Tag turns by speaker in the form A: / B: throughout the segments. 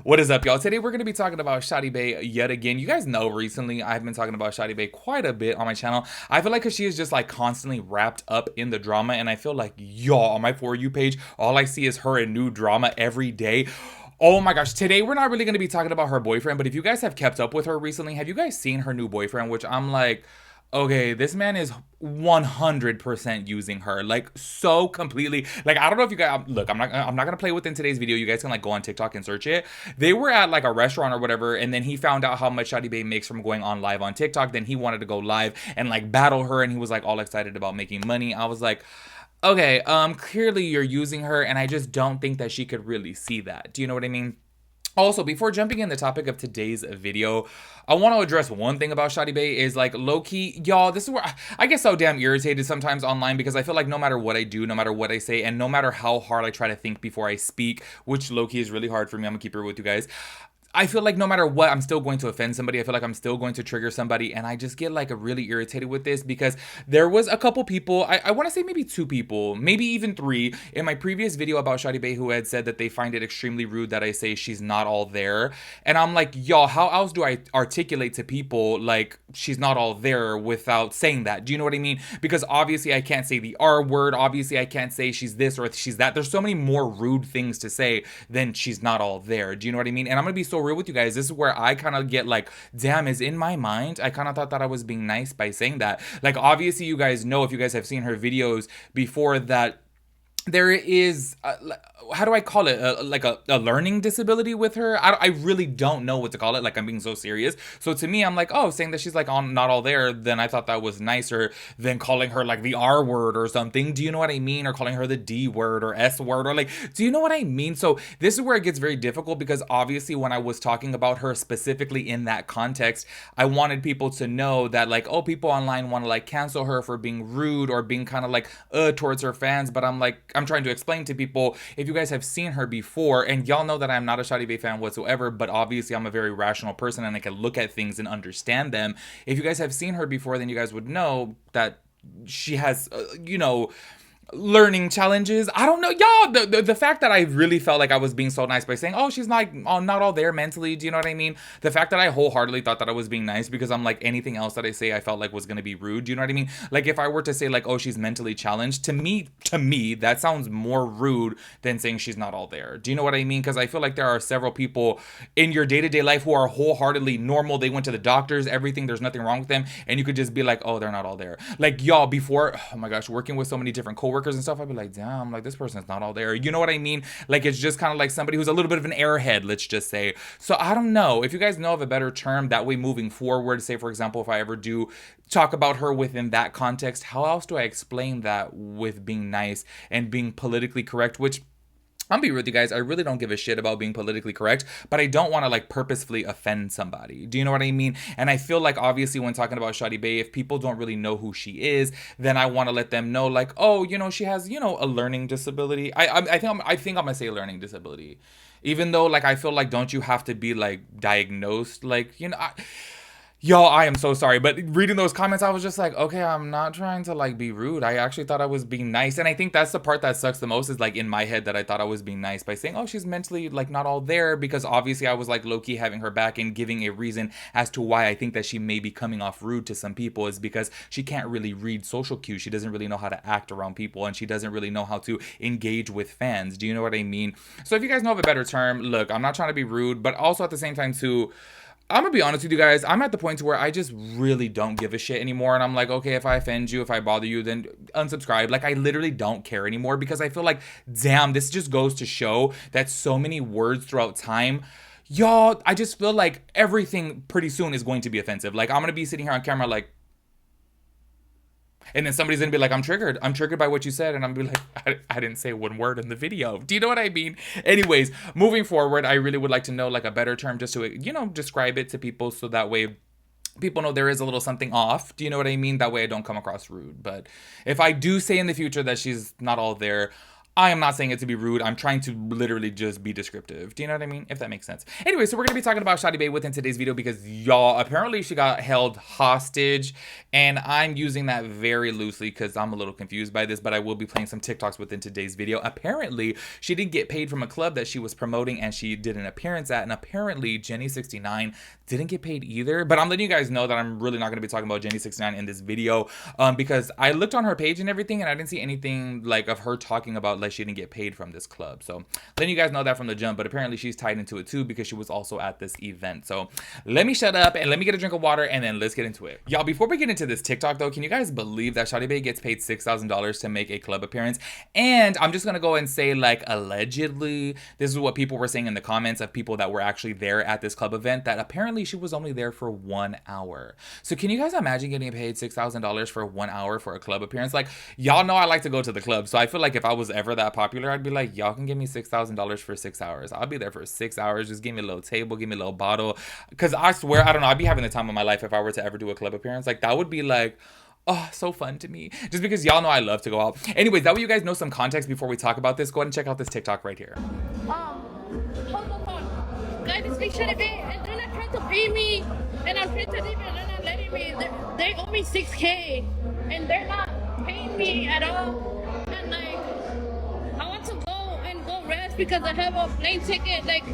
A: What is up, y'all? Today we're going to be talking about Shawty Bae yet again. You guys know recently I've been talking about Shawty Bae quite a bit on my channel. I feel like because she is just like constantly wrapped up in the drama, and I feel like y'all on my For You page, all I see is her in new drama every day. Oh my gosh, today we're not really going to be talking about her boyfriend, but if you guys have kept up with her recently, have you guys seen her new boyfriend? Which I'm like, okay, this man is 100% using her, like so completely. Like, I don't know if you guys look, I'm not gonna play within today's video. You guys can like go on TikTok and search it. They were at like a restaurant or whatever, and then he found out how much Shawty Bae makes from going on live on TikTok. Then he wanted to go live and like battle her, and he was like all excited about making money. I was like, okay, clearly you're using her, and I just don't think that she could really see that. Do you know what I mean? Also, before jumping in the topic of today's video, I want to address one thing about Shawty Bae is like low-key, y'all, this is where I get so damn irritated sometimes online because I feel like no matter what I do, no matter what I say, and no matter how hard I try to think before I speak, which low-key is really hard for me, I'm gonna keep it real with you guys. I feel like no matter what, I'm still going to offend somebody. I feel like I'm still going to trigger somebody. And I just get like a really irritated with this because there was a couple people, I want to say maybe two people, maybe even three, in my previous video about Shawty Bae who had said that they find it extremely rude that I say she's not all there. And I'm like, y'all, how else do I articulate to people like she's not all there without saying that? Do you know what I mean? Because obviously I can't say the R word. Obviously I can't say she's this or she's that. There's so many more rude things to say than she's not all there. Do you know what I mean? And I'm going to be so real with you guys. This is where I kind of get like, damn, is in my mind. I kind of thought that I was being nice by saying that. Like, obviously, you guys know if you guys have seen her videos before that there is how do I call it like a learning disability with her. I really don't know what to call it, like I'm being so serious. So to me I'm like, oh, saying that she's like on not all there, then I thought that was nicer than calling her like the R word or something. Do you know what I mean? Or calling her the D word or S word or like, do you know what I mean? So this is where it gets very difficult because obviously when I was talking about her specifically in that context, I wanted people to know that like, oh, people online want to like cancel her for being rude or being kind of like towards her fans. But I'm trying to explain to people, if you guys have seen her before, and y'all know that I'm not a Shawty Bae fan whatsoever, but obviously I'm a very rational person and I can look at things and understand them. If you guys have seen her before, then you guys would know that she has, learning challenges. I don't know, y'all. The fact that I really felt like I was being so nice by saying, oh, she's not all there mentally. Do you know what I mean? The fact that I wholeheartedly thought that I was being nice because I'm like, anything else that I say I felt like was gonna be rude. Do you know what I mean? Like if I were to say like, oh, she's mentally challenged, to me that sounds more rude than saying she's not all there. Do you know what I mean? Because I feel like there are several people in your day-to-day life who are wholeheartedly normal. They went to the doctors, everything, there's nothing wrong with them, and you could just be like, oh, they're not all there. Like y'all, before, oh my gosh, working with so many different coworkers and stuff, I'd be like, damn, like this person's not all there. You know what I mean? Like it's just kind of like somebody who's a little bit of an airhead, let's just say. So I don't know if you guys know of a better term that way moving forward. Say for example, if I ever do talk about her within that context, how else do I explain that with being nice and being politically correct? Which I'm be real with you guys, I really don't give a shit about being politically correct, but I don't want to like purposefully offend somebody. Do you know what I mean? And I feel like obviously when talking about Shawty Bae, if people don't really know who she is, then I want to let them know like, oh, she has, a learning disability. I think I'm gonna say learning disability. Even though like I feel like don't you have to be like diagnosed like, y'all, I am so sorry. But reading those comments, I was just like, okay, I'm not trying to like be rude. I actually thought I was being nice. And I think that's the part that sucks the most is like in my head that I thought I was being nice by saying, oh, she's mentally like not all there, because obviously I was like low key having her back and giving a reason as to why I think that she may be coming off rude to some people is because she can't really read social cues. She doesn't really know how to act around people and she doesn't really know how to engage with fans. Do you know what I mean? So if you guys know of a better term, look, I'm not trying to be rude, but also at the same time too, I'm gonna be honest with you guys. I'm at the point where I just really don't give a shit anymore. And I'm like, okay, if I offend you, if I bother you, then unsubscribe. Like, I literally don't care anymore because I feel like, damn, this just goes to show that so many words throughout time, y'all, I just feel like everything pretty soon is going to be offensive. Like, I'm gonna be sitting here on camera like, and then somebody's gonna be like, I'm triggered. I'm triggered by what you said. And I'm gonna be like, I didn't say one word in the video. Do you know what I mean? Anyways, moving forward, I really would like to know like a better term just to, describe it to people so that way people know there is a little something off. Do you know what I mean? That way I don't come across rude. But if I do say in the future that she's not all there, I am not saying it to be rude. I'm trying to literally just be descriptive. Do you know what I mean? If that makes sense. Anyway, so we're going to be talking about Shawty Bae within today's video because y'all, apparently she got held hostage, and I'm using that very loosely because I'm a little confused by this, but I will be playing some TikToks within today's video. Apparently, she didn't get paid from a club that she was promoting and she did an appearance at, and apparently Jenny69 didn't get paid either. But I'm letting you guys know that I'm really not going to be talking about Jenny69 in this video because I looked on her page and everything, and I didn't see anything like of her talking about like she didn't get paid from this club. So letting you guys know that from the jump, but apparently she's tied into it too because she was also at this event. So let me shut up and let me get a drink of water and then let's get into it. Y'all, before we get into this TikTok though, can you guys believe that Shawty Bae gets paid $6,000 to make a club appearance? And I'm just gonna go and say, like, allegedly, this is what people were saying in the comments of people that were actually there at this club event, that apparently she was only there for 1 hour. So can you guys imagine getting paid $6,000 for 1 hour for a club appearance? Like, y'all know I like to go to the club, so I feel like if I was ever that popular, I'd be like, y'all can give me $6,000 for 6 hours. I'll be there for 6 hours. Just give me a little table, give me a little bottle. Because I swear, I don't know, I'd be having the time of my life if I were to ever do a club appearance. Like, that would be like, oh, so fun to me. Just because y'all know I love to go out. Anyways, that way you guys know some context before we talk about this. Go ahead and check out this TikTok right here.
B: Hold on. Guys, this big Shawty Bae, and they're not trying to pay me, and I'm trying to leave it, they're not letting me. They owe me $6K, and they're not paying me at all. And like, I want to go rest because I have a plane ticket. Like,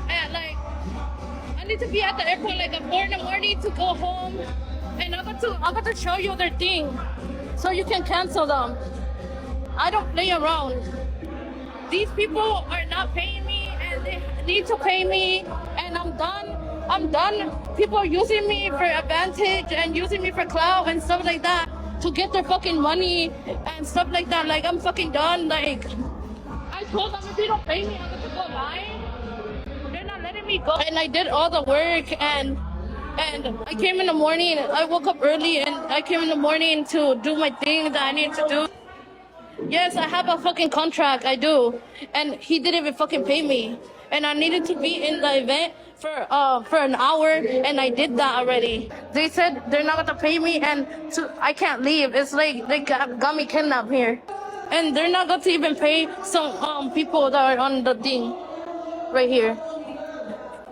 B: I need to be at the airport like at 4 in the morning to go home, and I'm going to show you their thing, so you can cancel them. I don't play around. These people are not paying me, and they need to pay me, and I'm done. I'm done. People are using me for advantage and using me for clout and stuff like that to get their fucking money and stuff like that. Like, I'm fucking done. Like, I told them if they don't pay me, I'm going to go live. They're not letting me go. And I did all the work, and I came in the morning. I woke up early, and I came in the morning to do my thing that I need to do. Yes, I have a fucking contract, I do. And he didn't even fucking pay me. And I needed to be in the event for an hour, and I did that already. They said they're not gonna pay me, and I can't leave. It's like they got me kidnapped here. And they're not going to even pay some people that are on the thing right here.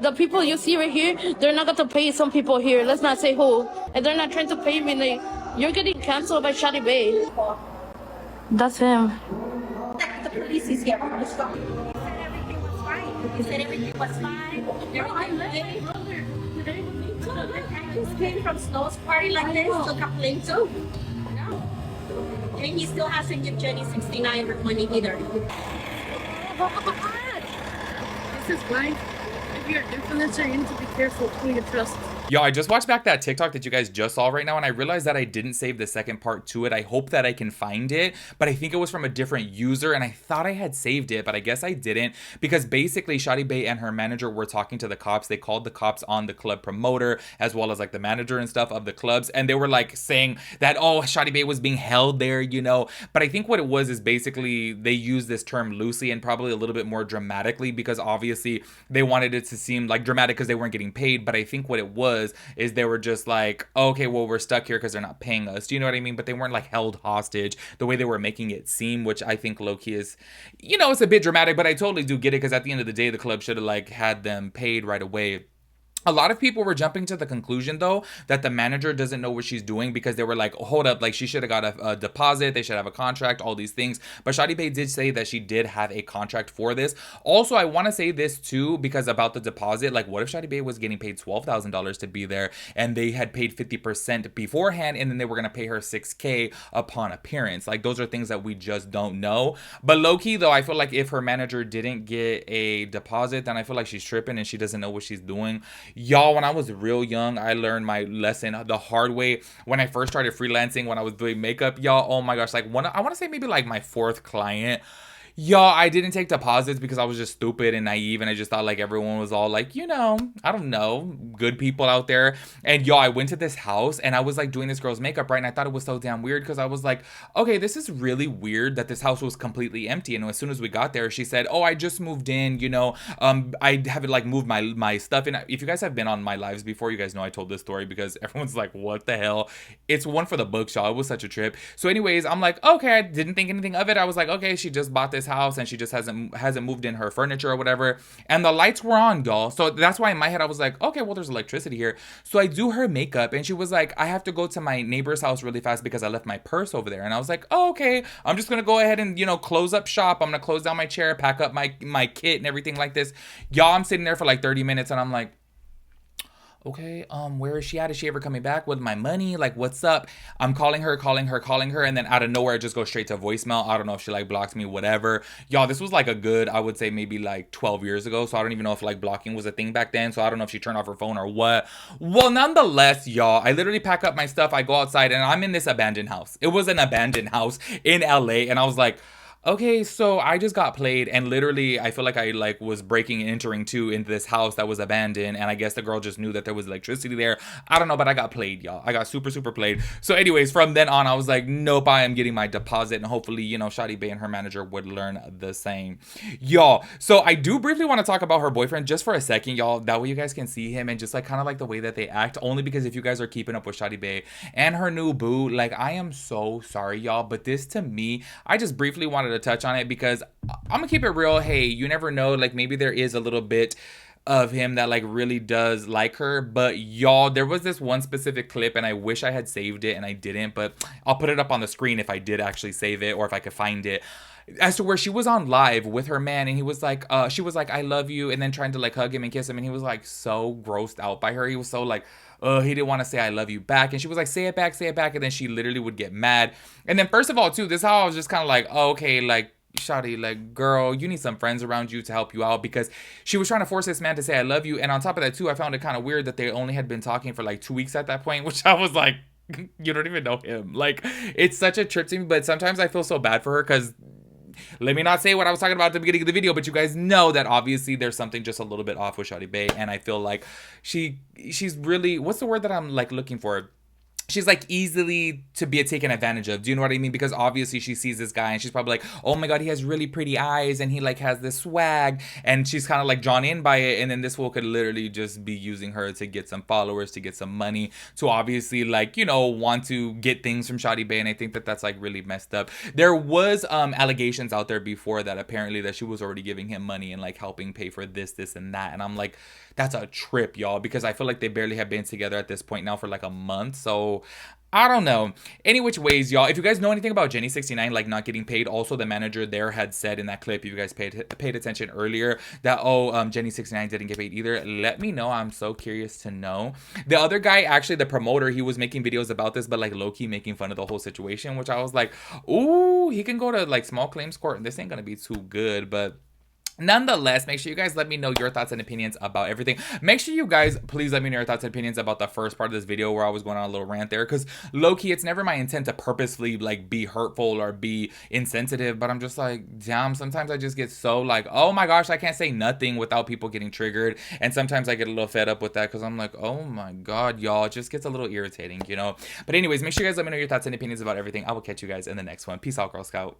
B: The people you see right here, they're not going to pay some people here. Let's not say who. And they're not trying to pay me. Like, you're getting canceled by Shawty Bae. That's him.
C: The police is here. He said everything was fine. He said everything was fine. I just came from Snow's party like this to complain too. No. And he still hasn't given Jenny 69 her money either.
B: This is life. If you're an influencer, you need to be careful who you trust.
A: Yo, I just watched back that TikTok that you guys just saw right now, and I realized that I didn't save the second part to it. I hope that I can find it, but I think it was from a different user, and I thought I had saved it, but I guess I didn't, because basically Shawty Bae and her manager were talking to the cops. They called the cops on the club promoter, as well as like the manager and stuff of the clubs, and they were like saying that, oh, Shawty Bae was being held there, you know, but I think what it was is basically they used this term loosely and probably a little bit more dramatically, because obviously they wanted it to seem like dramatic because they weren't getting paid, but I think what it was is they were just like, okay, well, we're stuck here because they're not paying us. Do you know what I mean? But they weren't like held hostage the way they were making it seem, which I think low-key is, you know, it's a bit dramatic, but I totally do get it, because at the end of the day, the club should have like had them paid right away. A lot of people were jumping to the conclusion, though, that the manager doesn't know what she's doing, because they were like, hold up, like she should have got a deposit, they should have a contract, all these things. But Shawty Bae did say that she did have a contract for this. Also, I want to say this too, because about the deposit, like what if Shawty Bae was getting paid $12,000 to be there, and they had paid 50% beforehand, and then they were going to pay her $6K upon appearance? Like, those are things that we just don't know. But low-key, though, I feel like if her manager didn't get a deposit, then I feel like she's tripping and she doesn't know what she's doing. Y'all, when I was real young, I learned my lesson the hard way when I first started freelancing, when I was doing makeup. Y'all, oh my gosh, like I want to say maybe like my 4th client. Y'all, I didn't take deposits because I was just stupid and naive, and I just thought like everyone was all like, you know, I don't know, good people out there. And y'all, I went to this house and I was like doing this girl's makeup, right? And I thought it was so damn weird, because I was like, okay, this is really weird that this house was completely empty. And as soon as we got there, she said, oh, I just moved in, you know, I haven't like moved my stuff. And if you guys have been on my lives before, you guys know I told this story, because everyone's like, what the hell? It's one for the books, y'all. It was such a trip. So anyways, I'm like, okay, I didn't think anything of it. I was like, okay, she just bought this house and she just hasn't moved in her furniture or whatever. And the lights were on, y'all. So that's why in my head I was like, okay, well, there's electricity here. So I do her makeup and she was like, I have to go to my neighbor's house really fast because I left my purse over there. And I was like, oh, okay, I'm just gonna go ahead and, you know, close up shop. I'm gonna close down my chair, pack up my kit and everything like this. Y'all, I'm sitting there for like 30 minutes and I'm like, okay, where is she at? Is she ever coming back with my money? Like, what's up? I'm calling her, and then out of nowhere, it just goes straight to voicemail. I don't know if she like blocked me, whatever. Y'all, this was like a good, I would say maybe like 12 years ago. So I don't even know if like blocking was a thing back then. So I don't know if she turned off her phone or what. Well, nonetheless, y'all, I literally pack up my stuff. I go outside and I'm in this abandoned house. It was an abandoned house in LA. And I was like, okay, so I just got played and literally I feel like I like was breaking and entering too into this house that was abandoned, and I guess the girl just knew that there was electricity there. I don't know, but I got played, y'all. I got super played. So anyways, from then on I was like, nope, I am getting my deposit, and hopefully, you know, Shawty Bae and her manager would learn the same. Y'all, so I do briefly want to talk about her boyfriend just for a second, y'all. That way you guys can see him and just like kind of like the way that they act, only because if you guys are keeping up with Shawty Bae and her new boo, like I am so sorry, y'all, but this to me, I just briefly wanted to touch on it because I'm gonna keep it real. Hey, you never know, like maybe there is a little bit of him that like really does like her, but y'all, there was this one specific clip and I wish I had saved it and I didn't, but I'll put it up on the screen if I did actually save it or if I could find it, as to where she was on live with her man and he was like she was like, I love you, and then trying to like hug him and kiss him, and he was like so grossed out by her. He was so like, he didn't want to say I love you back, and she was like, say it back, and then she literally would get mad. And then first of all too, this is how I was just kind of like, oh, okay, like Shawty, like, girl, you need some friends around you to help you out, because she was trying to force this man to say I love you. And on top of that too, I found it kind of weird that they only had been talking for like 2 weeks at that point, which I was like, you don't even know him. Like, it's such a trip to me, but sometimes I feel so bad for her because let me not say what I was talking about at the beginning of the video, but you guys know that obviously there's something just a little bit off with Shawty Bae, and I feel like she's really, what's the word that I'm like looking for? She's like easily to be taken advantage of. Do you know what I mean? Because obviously she sees this guy and she's probably like, oh my God, he has really pretty eyes and he like has this swag, and she's kind of like drawn in by it. And then this fool could literally just be using her to get some followers, to get some money, to obviously like, you know, want to get things from Shawty Bae. And I think that that's like really messed up. There was allegations out there before that apparently that she was already giving him money and like helping pay for this and that. And I'm like, that's a trip, y'all, because I feel like they barely have been together at this point now for like a month. So I don't know. Any which ways, y'all, if you guys know anything about Jenny 69 like not getting paid, also the manager there had said in that clip, if you guys paid attention earlier, that Jenny 69 didn't get paid either. Let me know. I'm so curious to know. The other guy, actually the promoter, he was making videos about this, but like low-key making fun of the whole situation, which I was like, ooh, he can go to like small claims court and this ain't gonna be too good. But nonetheless, make sure you guys let me know your thoughts and opinions about everything. Make sure you guys please let me know your thoughts and opinions about the first part of this video where I was going on a little rant there, because low-key it's never my intent to purposely like be hurtful or be insensitive, but I'm just like, damn, sometimes I just get so like, oh my gosh, I can't say nothing without people getting triggered. And sometimes I get a little fed up with that because I'm like, oh my God, y'all, it just gets a little irritating, you know. But anyways, make sure you guys let me know your thoughts and opinions about everything. I will catch you guys in the next one. Peace out, Girl Scout.